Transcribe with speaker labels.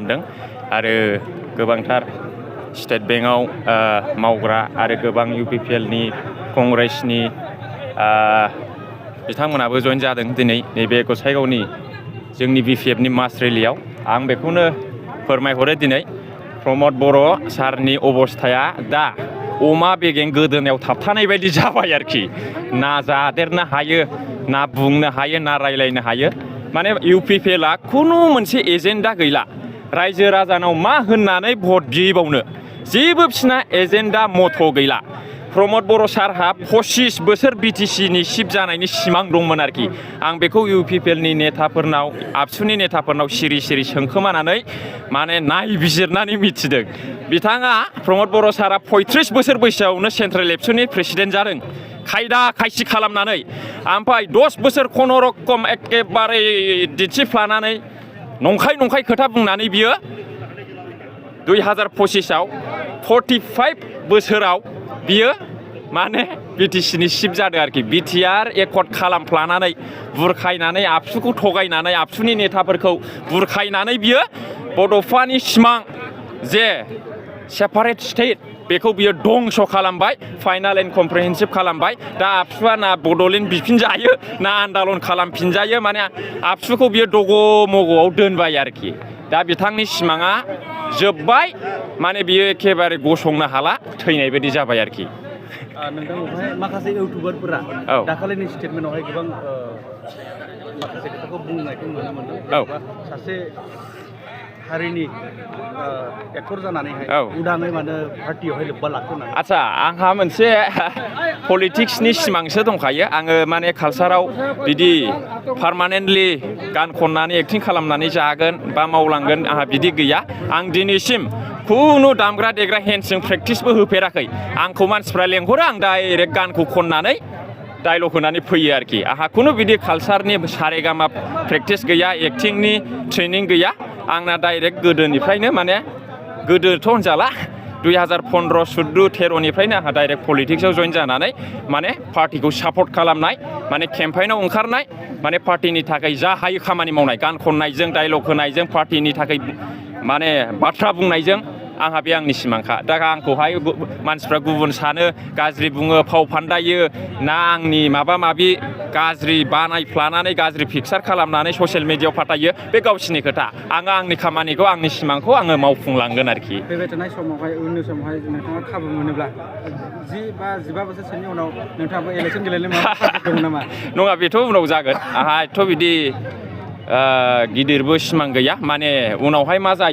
Speaker 1: मोनदों आरो गोबांथार स्टेट बेंकआव मावग्रा आरो गोबां UPPLनि कंग्रेसनि बिथांमोनाबो जइन जादों दिनै नैबे गसाइगावनि जोंनि BPFनि मास रेलियाव। आं बेखौनो फोरमायहरो दिनै प्रमद बर' सारनि अबस्थाया दा अमा बेगें गोदोनायाव थाबथानाय बायदि जाबाय आरोखि। ना जादेरनो हायो, ना बुंनो हायो, ना रायलायनो हायो। माने UPPLआ खुनु मोनसे एजेन्डा गैला। रायजो राजानाव मा होननानै भट बिबावनो जेबो बिसिना एजेन्डा मथ' गैला। प्रमद बर' सारहा 25 बोसोर BTCनि चिफ जानायनि सिमां दंमोन आरोखि। आं बेखौ UPPLनि नेताफोरनाव आबसुनि नेताफोरनाव सिरि सिरि सोंखोमानानै माने नायबिजिरनानै मिथिदों। बिथाङा प्रमद बर' सारा 35 बोसोर बैसोआवनो सेन्ट्रेल एबसुनि प्रेसिडेन्ट जादों खायदा खायसि खालामनानै। ओमफ्राय 10 बोसोर खुनुरुखुम एखेबारे दिन्थिफ्लानानै नंखाय खोथा बुंनानै बियो 2025आव 45 बोसोराव बियो माने BTCनि चिफ जादों आरोखि। BTR एकर्ड खालामफ्लानानै बुरखायनानै आबसुखौ थगायनानै आबसुनि नेताफोरखौ बुरखायनानै बियो बड'फानि सिमां जे सेपारेट स्टेट बेखौ बियो दंस' खालामबाय, फाइनाल एन्ड कमप्रिहेन्सिभ खालामबाय। दा आबसुआ ना बड'लेण्ड बिफिनजायो ना आन्दालन खालामफिनजायो, माने आबसुखौ बियो दग' मग'आव दोनबाय आरोखि। दा बिथांनि सिमाङा जोब्बाय, माने बियो एखेबारे गसंनो हाला, थैनाय बायदि जाबाय आरोखि।
Speaker 2: नोंथांनावहाय माखासे इउटुबारफोरा दाखालिनि स्टेटमेन्टआवहाय गोबां माखासे खोथाखौ बुंनायखौ नुनो मोनदों। सासे हारिनि एक्टर जानानैहाय उदाङै माने पार्टियावहाय लोब्बा लाखो होननानै।
Speaker 1: आदसा, आंहा मोनसे पलिटिक्सनि सिमांसो दंखायो। आङो माने कालसाराव बिदि पारमानेन्टलि गान खननानै एक्टिं खालामनानै जागोन बा मावलांगोन आंहा बिदि गैया। आं दिनैसिम खुनु दामग्रा देग्रा हेन्डजों प्रेक्टिसबो होफेराखै। आंखौ मानसिफ्रा लेंहरो, आं डाइरेक्ट गानखौ खननानै डायलग होनानै फैयो आरोखि। आंहा खुनु बिदि कालसारनि सारेगामा प्रेक्टिस गैया, एक्टिंनि ट्रेनिं गैया। आंना डाइरेक्ट गोदोनिफ्रायनो माने गोदोथ' होनजाला 2015, 14, 13निफ्रायनो आंहा डाइरेक्ट पलिटिक्सआव जइन जानानै माने पार्टिखौ सापर्ट खालामनाय, माने केम्पेइनाव ओंखारनाय, माने पार्टिनि थाखाय जा हायो खामानि मावनाय, गान खननायजों, डायलग होनायजों, पार्टिनि थाखाय माने बाथ्रा बुंनायजों आंहा बे आंनि सिमांखा। दा आंखौहाय मानसिफ्रा गुबुन सानो, गाज्रि बुङो, फाव फान्दायो, ना आंनि माबा माबि गाज्रि बानायफ्लानानै गाज्रि पिक्सार खालामनानै ससियेल मिडियायाव फाथायो, बे गावसिनि खोथा। आङो आंनि खामानिखौ, आंनि सिमांखौ आङो मावफुंलांगोन आरोखि।
Speaker 2: फैबाय थानाय समावहाय, उननि समावहाय नोंथाङा खाबु मोनोब्ला 10 बा 15 बोसोरसोनि उनाव नोंथाङाबो इलेक्सन गेलेनो माबा दं नामा?
Speaker 1: नङा, बेथ' उनाव जागोन। आंहा एथ' बिदि गिदिरबो सिमां गैया। माने उनावहाय मा जायो